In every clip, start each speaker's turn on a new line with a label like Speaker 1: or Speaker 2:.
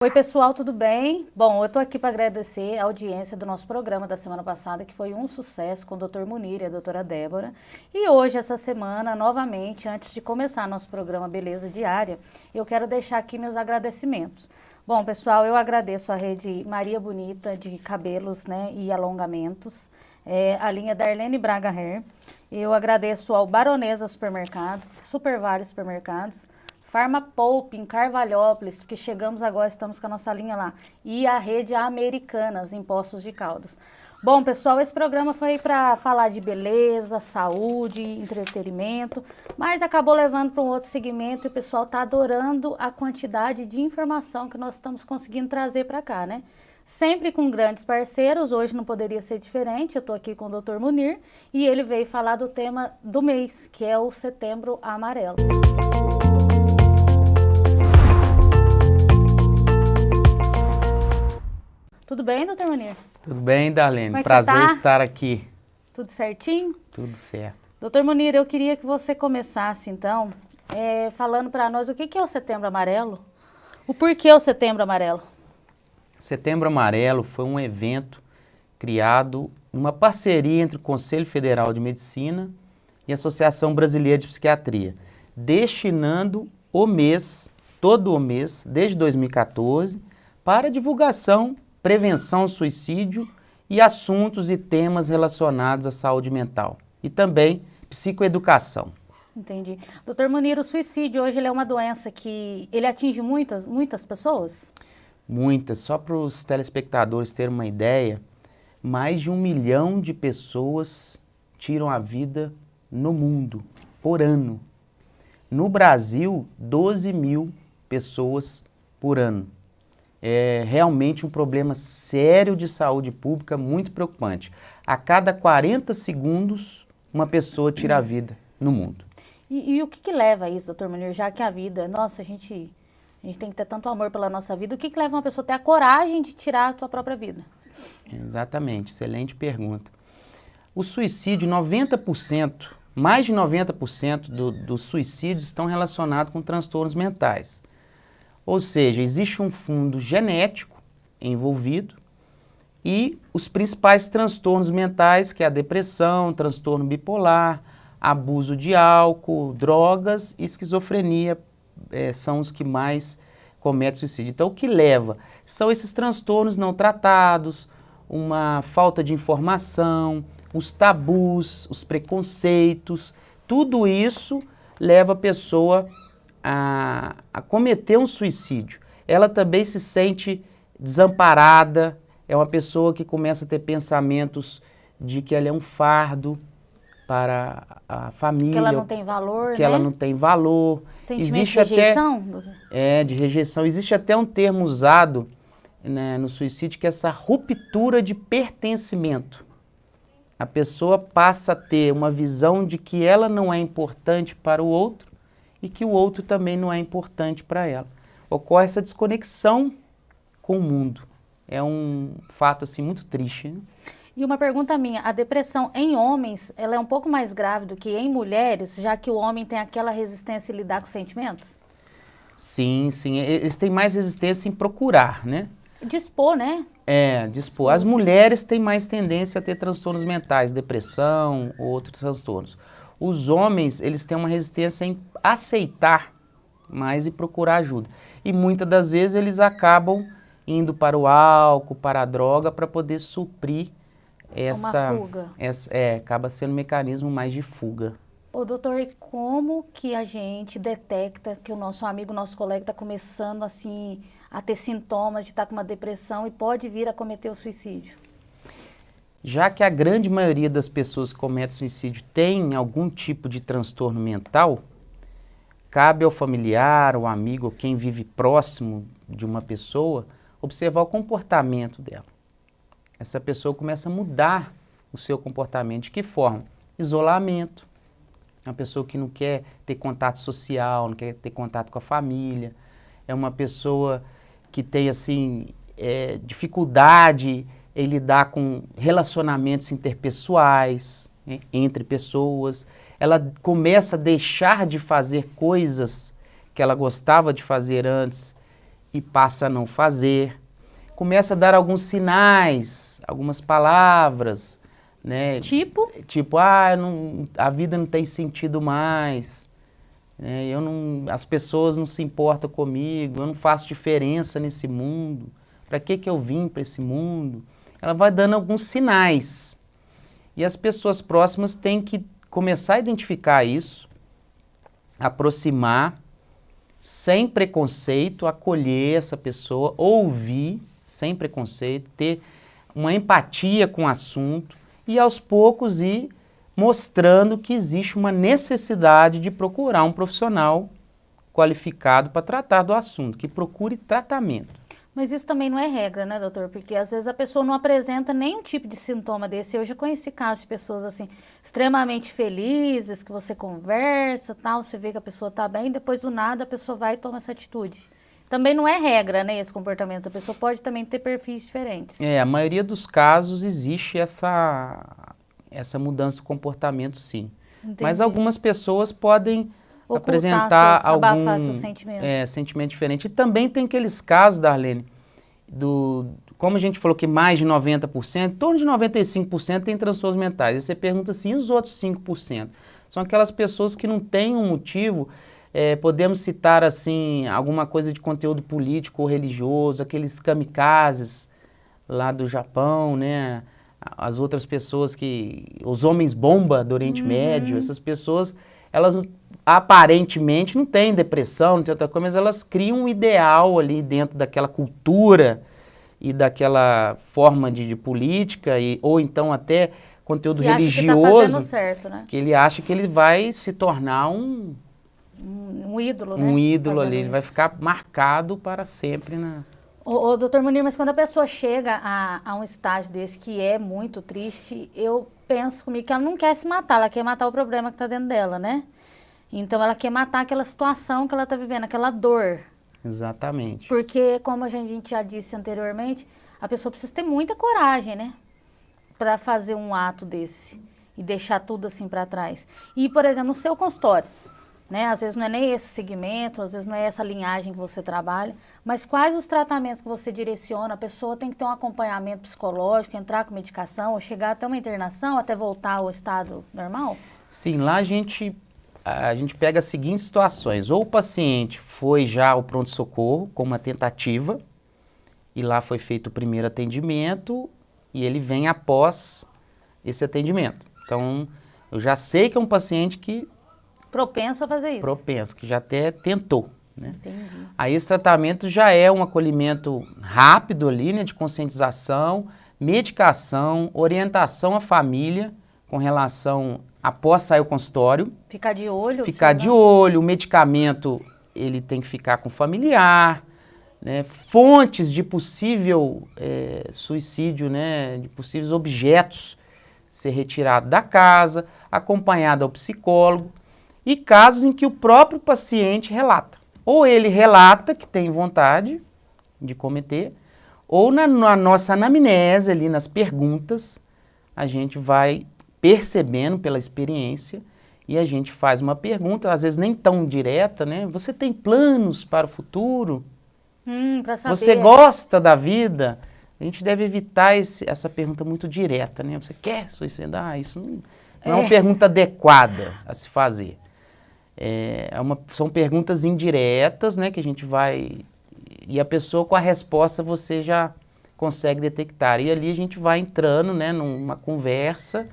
Speaker 1: Oi, pessoal, tudo bem? Bom, eu estou aqui para agradecer a audiência do nosso programa da semana passada, que foi um sucesso com o Dr. Munir e a doutora Débora. E hoje, essa semana, novamente, antes de começar nosso programa Beleza Diária, eu quero deixar aqui meus agradecimentos. Bom, pessoal, eu agradeço a rede Maria Bonita de cabelos, e alongamentos, a linha Darlene Braga Hair. Eu agradeço ao Baronesa Supermercados, Super Vale Supermercados, Farmapulp em Carvalhópolis, porque chegamos agora, estamos com a nossa linha lá, e a rede Americanas em Poços de Caldas. Bom, pessoal, esse programa foi para falar de beleza, saúde, entretenimento, mas acabou levando para um outro segmento e o pessoal está adorando a quantidade de informação que nós estamos conseguindo trazer para cá, né? Sempre com grandes parceiros, hoje não poderia ser diferente, eu estou aqui com o Dr. Munir e ele veio falar do tema do mês, que é o Setembro Amarelo. Tudo bem, doutor Munir?
Speaker 2: Tudo bem, Darlene?
Speaker 1: Como é que
Speaker 2: Prazer
Speaker 1: você tá?
Speaker 2: estar aqui.
Speaker 1: Tudo certinho?
Speaker 2: Tudo certo.
Speaker 1: Doutor Munir, eu queria que você começasse, então, falando para nós o que é o Setembro Amarelo, o porquê o Setembro Amarelo.
Speaker 2: Setembro Amarelo foi um evento criado numa parceria entre o Conselho Federal de Medicina e a Associação Brasileira de Psiquiatria, destinando o mês, todo o mês, desde 2014, para divulgação, prevenção ao suicídio e assuntos e temas relacionados à saúde mental e também psicoeducação.
Speaker 1: Entendi. Doutor Munir, o suicídio hoje ele é uma doença que ele atinge muitas pessoas?
Speaker 2: Muitas. Só para os telespectadores terem uma ideia, mais de 1 milhão de pessoas tiram a vida no mundo por ano. No Brasil, 12 mil pessoas por ano. É realmente um problema sério de saúde pública, muito preocupante. A cada 40 segundos, uma pessoa tira a vida no mundo.
Speaker 1: E o que leva a isso, doutor Munir, já que a vida, nossa, a gente tem que ter tanto amor pela nossa vida, o que leva uma pessoa a ter a coragem de tirar a sua própria vida?
Speaker 2: Exatamente, excelente pergunta. O suicídio, 90%, mais de 90% dos suicídios estão relacionados com transtornos mentais. Ou seja, existe um fundo genético envolvido e os principais transtornos mentais, que é a depressão, transtorno bipolar, abuso de álcool, drogas e esquizofrenia, são os que mais cometem suicídio. Então, o que leva? São esses transtornos não tratados, uma falta de informação, os tabus, os preconceitos, tudo isso leva a pessoa a cometer um suicídio. Ela também se sente desamparada, é uma pessoa que começa a ter pensamentos de que ela é um fardo para a família.
Speaker 1: Que ela não tem valor,
Speaker 2: que ela não tem valor.
Speaker 1: Sentimento de rejeição?
Speaker 2: De rejeição. Existe até um termo usado, né, no suicídio, que é essa ruptura de pertencimento. A pessoa passa a ter uma visão de que ela não é importante para o outro e que o outro também não é importante para ela. Ocorre essa desconexão com o mundo. É um fato assim muito triste, né?
Speaker 1: E uma pergunta minha, a depressão em homens, ela é um pouco mais grave do que em mulheres, já que o homem tem aquela resistência em lidar com sentimentos?
Speaker 2: Sim, eles têm mais resistência em procurar, né?
Speaker 1: Dispor, né?
Speaker 2: Dispor. As mulheres têm mais tendência a ter transtornos mentais, depressão ou outros transtornos. Os homens, eles têm uma resistência em aceitar mais e procurar ajuda. E muitas das vezes eles acabam indo para o álcool, para a droga, para poder suprir essa...
Speaker 1: Uma fuga.
Speaker 2: Acaba sendo um mecanismo mais de fuga.
Speaker 1: Ô, doutor, e como que a gente detecta que o nosso amigo, nosso colega está começando assim a ter sintomas de estar com uma depressão e pode vir a cometer o suicídio?
Speaker 2: Já que a grande maioria das pessoas que cometem suicídio tem algum tipo de transtorno mental, cabe ao familiar, ao amigo, ou quem vive próximo de uma pessoa, observar o comportamento dela. Essa pessoa começa a mudar o seu comportamento. De que forma? Isolamento. É uma pessoa que não quer ter contato social, não quer ter contato com a família. É uma pessoa que tem, assim, dificuldade em lidar com relacionamentos interpessoais, né, entre pessoas. Ela começa a deixar de fazer coisas que ela gostava de fazer antes e passa a não fazer, começa a dar alguns sinais, algumas palavras, né?
Speaker 1: Tipo?
Speaker 2: Tipo, a vida não tem sentido mais, né? As pessoas não se importam comigo, eu não faço diferença nesse mundo, para que eu vim para esse mundo? Ela vai dando alguns sinais. E as pessoas próximas têm que começar a identificar isso, aproximar, sem preconceito, acolher essa pessoa, ouvir, sem preconceito, ter uma empatia com o assunto e aos poucos ir mostrando que existe uma necessidade de procurar um profissional qualificado para tratar do assunto, que procure tratamento.
Speaker 1: Mas isso também não é regra, né, doutor? Porque às vezes a pessoa não apresenta nenhum tipo de sintoma desse. Eu já conheci casos de pessoas assim, extremamente felizes, que você conversa, tal, você vê que a pessoa está bem, depois do nada a pessoa vai e toma essa atitude. Também não é regra, né, esse comportamento. A pessoa pode também ter perfis diferentes.
Speaker 2: A maioria dos casos existe essa mudança de comportamento, sim.
Speaker 1: Entendi.
Speaker 2: Mas algumas pessoas podem
Speaker 1: Ocultar
Speaker 2: apresentar
Speaker 1: abafar
Speaker 2: algum
Speaker 1: seus sentimentos.
Speaker 2: sentimento diferente. E também tem aqueles casos, Darlene, como a gente falou que mais de 90%, em torno de 95% tem transtornos mentais. Aí você pergunta assim, e os outros 5%? São aquelas pessoas que não têm um motivo, podemos citar assim, alguma coisa de conteúdo político ou religioso, aqueles kamikazes lá do Japão, né? As outras pessoas os homens bomba do Oriente Médio, essas pessoas, elas aparentemente não têm depressão, não tem outra coisa, mas elas criam um ideal ali dentro daquela cultura e daquela forma de política, ou então até conteúdo religioso,
Speaker 1: acha que tá fazendo certo, né?
Speaker 2: que ele acha que ele vai se tornar um
Speaker 1: ídolo, né?
Speaker 2: Um ídolo
Speaker 1: Fazendo
Speaker 2: ali, ele
Speaker 1: isso.
Speaker 2: vai ficar marcado para sempre na...
Speaker 1: Ô, doutor Munir, mas quando a pessoa chega a um estágio desse que é muito triste, eu penso comigo que ela não quer se matar, ela quer matar o problema que está dentro dela, né? Então ela quer matar aquela situação que ela está vivendo, aquela dor.
Speaker 2: Exatamente.
Speaker 1: Porque, como a gente já disse anteriormente, a pessoa precisa ter muita coragem, né? Para fazer um ato desse e deixar tudo assim para trás. E, por exemplo, no seu consultório, né? Às vezes não é nem esse segmento, às vezes não é essa linhagem que você trabalha, mas quais os tratamentos que você direciona? A pessoa tem que ter um acompanhamento psicológico, entrar com medicação, ou chegar até uma internação, até voltar ao estado normal?
Speaker 2: Sim, lá a gente pega as seguintes situações. Ou o paciente foi já ao pronto-socorro com uma tentativa, e lá foi feito o primeiro atendimento, e ele vem após esse atendimento. Então, eu já sei que é um paciente que...
Speaker 1: Propenso a fazer isso.
Speaker 2: Propenso, que já até tentou, né?
Speaker 1: Entendi.
Speaker 2: Aí esse tratamento já é um acolhimento rápido ali, né, de conscientização, medicação, orientação à família com relação após sair o consultório.
Speaker 1: Ficar de olho.
Speaker 2: Ficar de olho, o medicamento ele tem que ficar com o familiar, né, fontes de possível suicídio, né, de possíveis objetos ser retirado da casa, acompanhado ao psicólogo. E casos em que o próprio paciente relata. Ou ele relata que tem vontade de cometer, ou na nossa anamnese, ali nas perguntas, a gente vai percebendo pela experiência e a gente faz uma pergunta, às vezes nem tão direta, né? Você tem planos para o futuro?
Speaker 1: Pra saber.
Speaker 2: Você gosta da vida? A gente deve evitar essa pergunta muito direta, né? Você quer suicidar? Isso não é uma pergunta adequada a se fazer. São perguntas indiretas, né, que a gente vai... E a pessoa com a resposta você já consegue detectar. E ali a gente vai entrando, né, numa conversa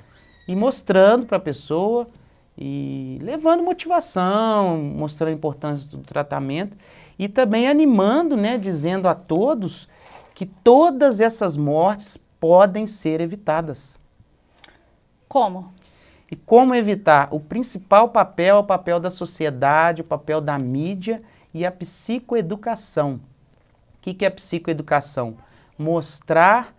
Speaker 2: e mostrando para a pessoa e levando motivação, mostrando a importância do tratamento e também animando, né, dizendo a todos que todas essas mortes podem ser evitadas.
Speaker 1: Como?
Speaker 2: E como evitar? O principal papel é o papel da sociedade, o papel da mídia e a psicoeducação. O que é a psicoeducação? Mostrar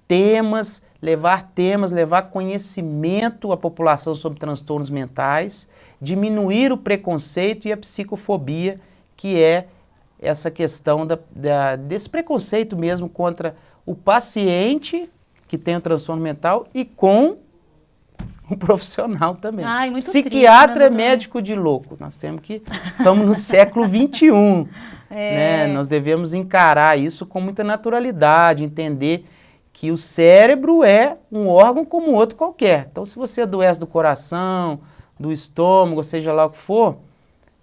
Speaker 2: temas, levar conhecimento à população sobre transtornos mentais, diminuir o preconceito e a psicofobia, que é essa questão desse preconceito mesmo contra o paciente que tem o transtorno mental e com um profissional também.
Speaker 1: Ai, muito
Speaker 2: Psiquiatra
Speaker 1: triste, né,
Speaker 2: é médico de louco. Nós temos que... Estamos no século XXI. Né? Nós devemos encarar isso com muita naturalidade, entender que o cérebro é um órgão como outro qualquer. Então, se você adoece do coração, do estômago, seja lá o que for,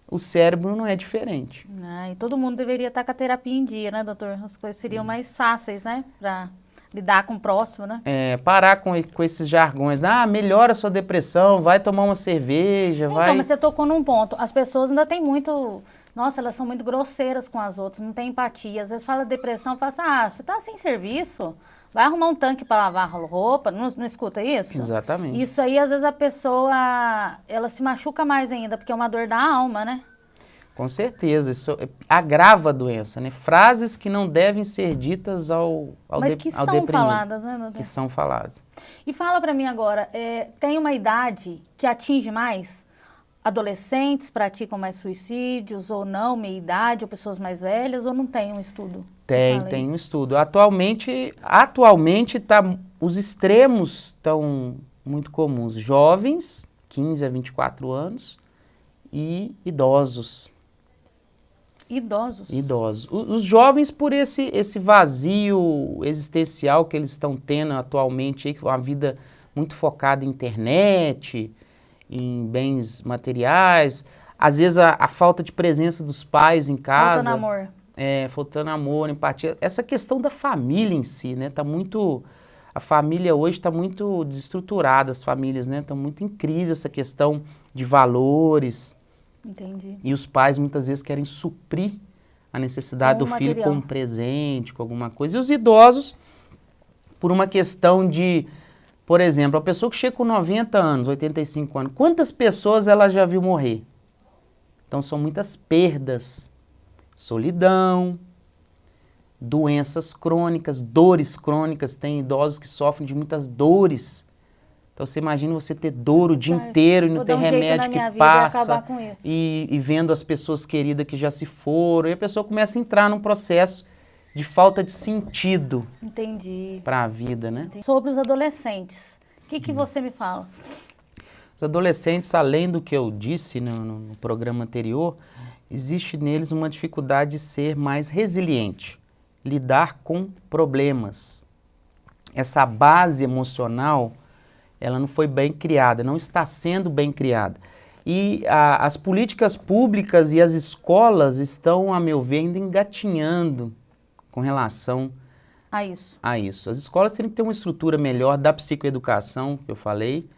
Speaker 2: o cérebro não é diferente.
Speaker 1: E todo mundo deveria estar com a terapia em dia, né, doutor? As coisas seriam mais fáceis, né, para lidar com o próximo, né?
Speaker 2: Parar com esses jargões. Melhora a sua depressão, vai tomar uma cerveja, vai...
Speaker 1: Então, mas você tocou num ponto. As pessoas ainda têm muito... Nossa, elas são muito grosseiras com as outras, não tem empatia. Às vezes fala depressão, fala assim, você tá sem serviço? Vai arrumar um tanque para lavar roupa, não escuta isso?
Speaker 2: Exatamente.
Speaker 1: Isso aí, às vezes, a pessoa, ela se machuca mais ainda, porque é uma dor da alma, né?
Speaker 2: Com certeza, isso agrava a doença, né? Frases que não devem ser ditas ao
Speaker 1: Mas que
Speaker 2: ao
Speaker 1: são
Speaker 2: deprimido,
Speaker 1: faladas, né, doutor?
Speaker 2: que são faladas.
Speaker 1: E fala para mim agora, tem uma idade que atinge mais? Adolescentes praticam mais suicídios ou não, meia idade, ou pessoas mais velhas, ou não tem um estudo?
Speaker 2: Tem um estudo. Atualmente os extremos estão muito comuns. Jovens, 15 a 24 anos, e idosos.
Speaker 1: Idosos?
Speaker 2: Idosos. Os jovens, por esse vazio existencial que eles estão tendo atualmente, aí, uma vida muito focada em internet, em bens materiais, às vezes a falta de presença dos pais em casa.
Speaker 1: Faltando amor.
Speaker 2: Faltando amor, empatia. Essa questão da família em si, né? A família hoje está muito desestruturada, as famílias, né? Estão muito em crise essa questão de valores.
Speaker 1: Entendi.
Speaker 2: E os pais muitas vezes querem suprir a necessidade do filho com um presente, com alguma coisa. E os idosos, por uma questão de, por exemplo, a pessoa que chega com 90 anos, 85 anos, quantas pessoas ela já viu morrer? Então são muitas perdas. Solidão, doenças crônicas, dores crônicas, tem idosos que sofrem de muitas dores. Então você imagina você ter dor o dia inteiro e não ter remédio que passa e vendo as pessoas queridas que já se foram, e a pessoa começa a entrar num processo de falta de sentido para a vida, né?
Speaker 1: Sobre os adolescentes, o que você me fala?
Speaker 2: Os adolescentes, além do que eu disse no programa anterior, existe neles uma dificuldade de ser mais resiliente, lidar com problemas. Essa base emocional, ela não foi bem criada, não está sendo bem criada. E as políticas públicas e as escolas estão, a meu ver, ainda engatinhando com relação a isso. As escolas teriam que ter uma estrutura melhor da psicoeducação, que eu falei,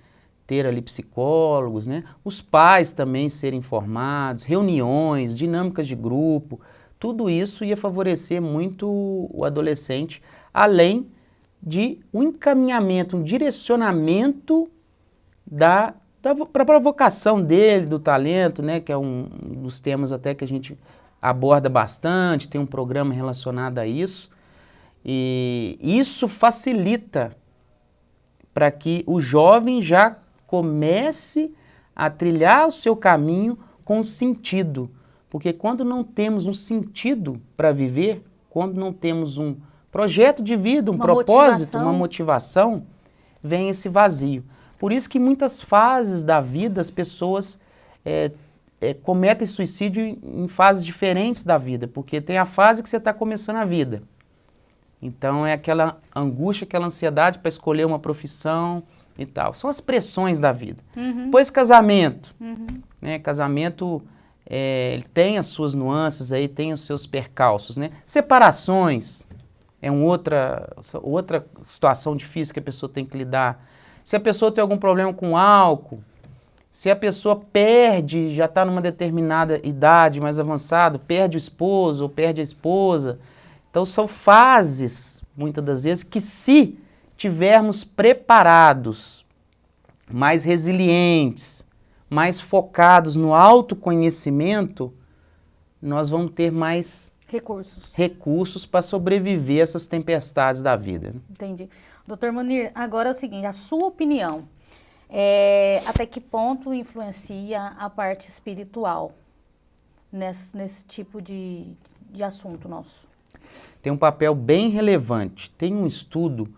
Speaker 2: ter ali psicólogos, né? Os pais também serem informados, reuniões, dinâmicas de grupo, tudo isso ia favorecer muito o adolescente, além de um encaminhamento, um direcionamento para a vocação dele, do talento, né? Que é um dos temas até que a gente aborda bastante, tem um programa relacionado a isso, e isso facilita para que o jovem já comece a trilhar o seu caminho com sentido. Porque quando não temos um sentido para viver, quando não temos um projeto de vida, um propósito, uma motivação, vem esse vazio. Por isso que em muitas fases da vida as pessoas cometem suicídio em fases diferentes da vida, porque tem a fase que você está começando a vida. Então é aquela angústia, aquela ansiedade para escolher uma profissão e tal. São as pressões da vida. Depois casamento. Né? Casamento ele tem as suas nuances aí, tem os seus percalços, né? Separações é outra situação difícil que a pessoa tem que lidar. Se a pessoa tem algum problema com álcool, se a pessoa perde, já está numa determinada idade mais avançada, perde o esposo ou perde a esposa. Então são fases, muitas das vezes, que se tivermos preparados, mais resilientes, mais focados no autoconhecimento, nós vamos ter mais recursos para sobreviver a essas tempestades da vida.
Speaker 1: Entendi. Doutor Munir, agora é o seguinte, a sua opinião, até que ponto influencia a parte espiritual nesse tipo de assunto nosso?
Speaker 2: Tem um papel bem relevante. Tem um estudo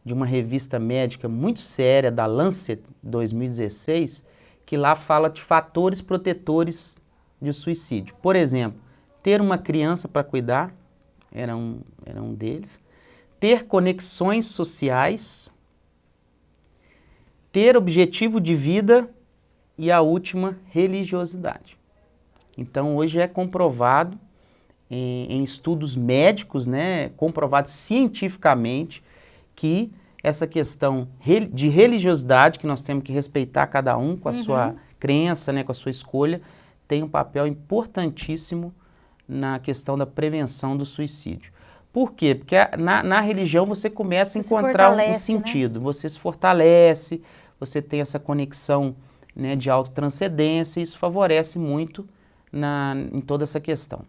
Speaker 2: de uma revista médica muito séria, da Lancet, 2016, que lá fala de fatores protetores de suicídio. Por exemplo, ter uma criança para cuidar, era um deles, ter conexões sociais, ter objetivo de vida e a última, religiosidade. Então, hoje é comprovado em estudos médicos, né, comprovado cientificamente que essa questão de religiosidade, que nós temos que respeitar cada um com a sua crença, né, com a sua escolha, tem um papel importantíssimo na questão da prevenção do suicídio. Por quê? Porque na religião você começa a encontrar um sentido, né? Você se fortalece, você tem essa conexão, né, de autotranscendência, e isso favorece muito em toda essa questão.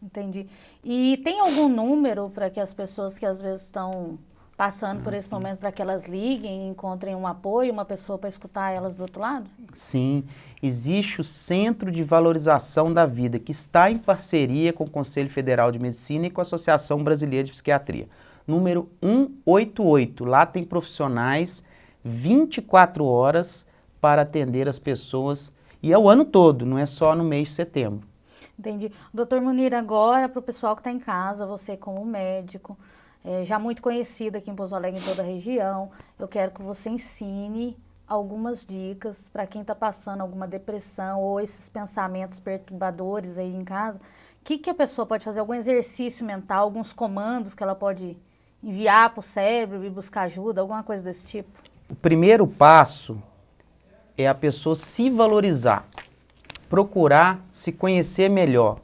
Speaker 1: Entendi. E tem algum número para que as pessoas que às vezes estão passando por esse momento, para que elas liguem e encontrem um apoio, uma pessoa para escutar elas do outro lado?
Speaker 2: Sim, existe o Centro de Valorização da Vida, que está em parceria com o Conselho Federal de Medicina e com a Associação Brasileira de Psiquiatria. Número 188, lá tem profissionais 24 horas para atender as pessoas, e é o ano todo, não é só no mês de setembro.
Speaker 1: Entendi. Doutor Munir, agora para o pessoal que está em casa, você como médico, já muito conhecido aqui em Pouso Alegre, em toda a região, eu quero que você ensine algumas dicas para quem está passando alguma depressão ou esses pensamentos perturbadores aí em casa. O que a pessoa pode fazer? Algum exercício mental, alguns comandos que ela pode enviar para o cérebro e buscar ajuda, alguma coisa desse tipo?
Speaker 2: O primeiro passo é a pessoa se valorizar, procurar se conhecer melhor,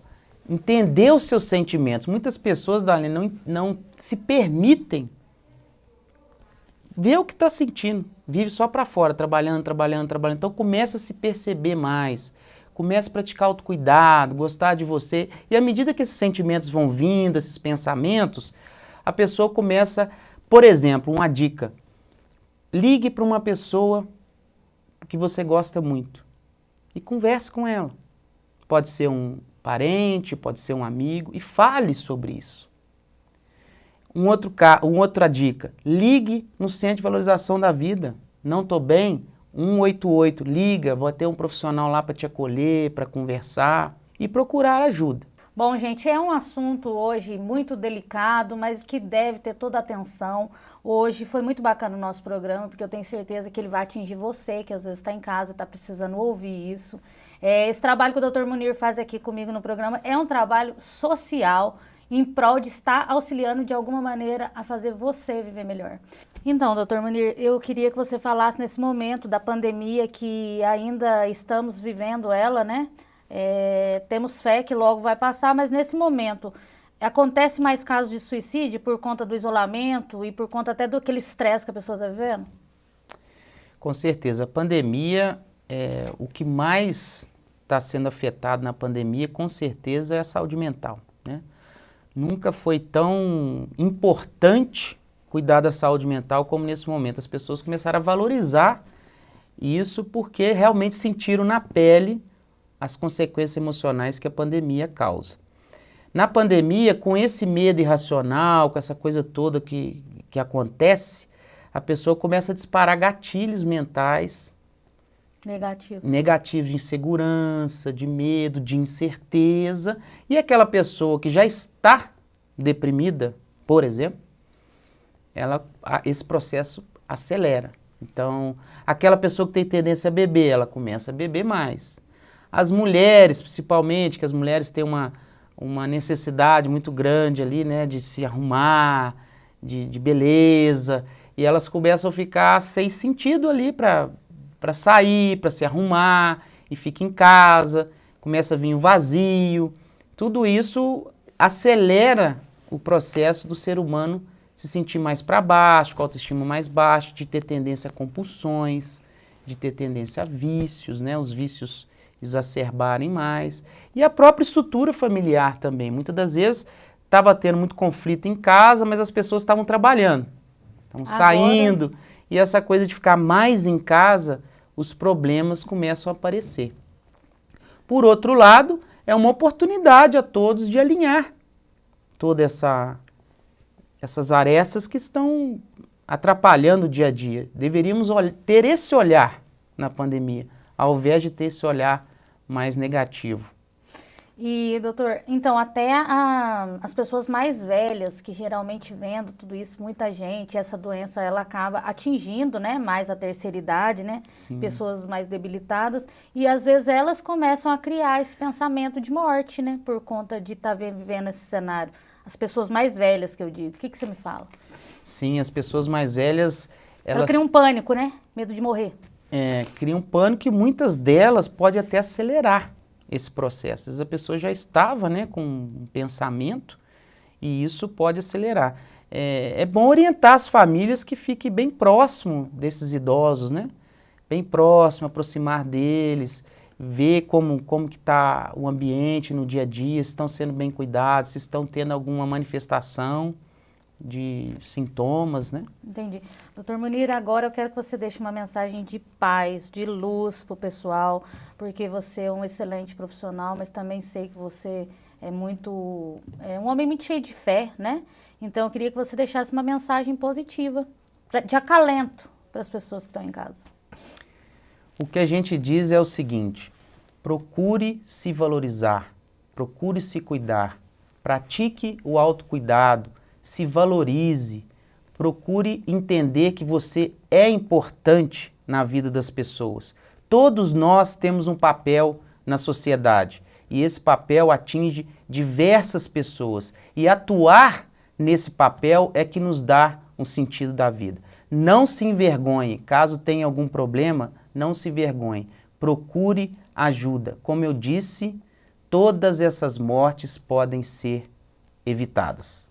Speaker 2: entender os seus sentimentos. Muitas pessoas, Darlene, não se permitem ver o que está sentindo, vive só para fora, trabalhando. Então começa a se perceber mais, começa a praticar autocuidado, gostar de você, e à medida que esses sentimentos vão vindo, esses pensamentos, a pessoa começa, por exemplo, uma dica, ligue para uma pessoa que você gosta muito e converse com ela. Pode ser um parente, pode ser um amigo, e fale sobre isso. Outra dica, ligue no Centro de Valorização da Vida. Não estou bem? 188, liga, vou ter um profissional lá para te acolher, para conversar e procurar ajuda.
Speaker 1: Bom, gente, é um assunto hoje muito delicado, mas que deve ter toda a atenção. Hoje foi muito bacana o nosso programa, porque eu tenho certeza que ele vai atingir você, que às vezes está em casa, está precisando ouvir isso. Esse trabalho que o Dr. Munir faz aqui comigo no programa é um trabalho social, em prol de estar auxiliando de alguma maneira a fazer você viver melhor. Então, Dr. Munir, eu queria que você falasse nesse momento da pandemia que ainda estamos vivendo ela, né? Temos fé que logo vai passar, mas nesse momento acontece mais casos de suicídio por conta do isolamento e por conta até daquele estresse que a pessoa está vivendo?
Speaker 2: Com certeza, a pandemia, o que mais está sendo afetado na pandemia, com certeza, é a saúde mental, né? Nunca foi tão importante cuidar da saúde mental como nesse momento. As pessoas começaram a valorizar isso porque realmente sentiram na pele as consequências emocionais que a pandemia causa. Na pandemia, com esse medo irracional, com essa coisa toda que acontece, a pessoa começa a disparar gatilhos mentais negativos de insegurança, de medo, de incerteza, e aquela pessoa que já está deprimida, por exemplo, esse processo acelera. Então, aquela pessoa que tem tendência a beber, ela começa a beber mais. As mulheres, principalmente, que as mulheres têm uma necessidade muito grande ali, né, de se arrumar, de beleza, e elas começam a ficar sem sentido ali para sair, para se arrumar, e fica em casa, começa a vir o vazio. Tudo isso acelera o processo do ser humano se sentir mais para baixo, com a autoestima mais baixa, de ter tendência a compulsões, de ter tendência a vícios, né, os vícios exacerbarem mais. E a própria estrutura familiar também. Muitas das vezes estava tendo muito conflito em casa, mas as pessoas estavam trabalhando, estavam saindo, e essa coisa de ficar mais em casa, os problemas começam a aparecer. Por outro lado, é uma oportunidade a todos de alinhar todas essas arestas que estão atrapalhando o dia a dia. Deveríamos ter esse olhar na pandemia, ao invés de ter esse olhar mais negativo.
Speaker 1: E, doutor, então, até as pessoas mais velhas, que geralmente vendo tudo isso, muita gente, essa doença, ela acaba atingindo, né, mais a terceira idade, né,
Speaker 2: Sim.
Speaker 1: Pessoas mais debilitadas, e às vezes elas começam a criar esse pensamento de morte, né, por conta de estar vivendo esse cenário. As pessoas mais velhas, que eu digo. O que você me fala?
Speaker 2: Sim, as pessoas mais velhas,
Speaker 1: Ela cria um pânico, né, medo de morrer.
Speaker 2: Criam um pânico e muitas delas podem até acelerar esse processo. Às vezes a pessoa já estava, né, com um pensamento e isso pode acelerar. É bom orientar as famílias que fiquem bem próximo desses idosos, né? Bem próximo, aproximar deles, ver como que está o ambiente no dia a dia, se estão sendo bem cuidados, se estão tendo alguma manifestação de sintomas, né?
Speaker 1: Entendi. Doutor Munir, agora eu quero que você deixe uma mensagem de paz, de luz para o pessoal, porque você é um excelente profissional, mas também sei que você é um homem muito cheio de fé, né? Então eu queria que você deixasse uma mensagem positiva, de acalento para as pessoas que estão em casa.
Speaker 2: O que a gente diz é o seguinte: procure se valorizar, procure se cuidar, pratique o autocuidado, se valorize, procure entender que você é importante na vida das pessoas. Todos nós temos um papel na sociedade e esse papel atinge diversas pessoas e atuar nesse papel é que nos dá um sentido da vida. Não se envergonhe, caso tenha algum problema, não se envergonhe, procure ajuda. Como eu disse, todas essas mortes podem ser evitadas.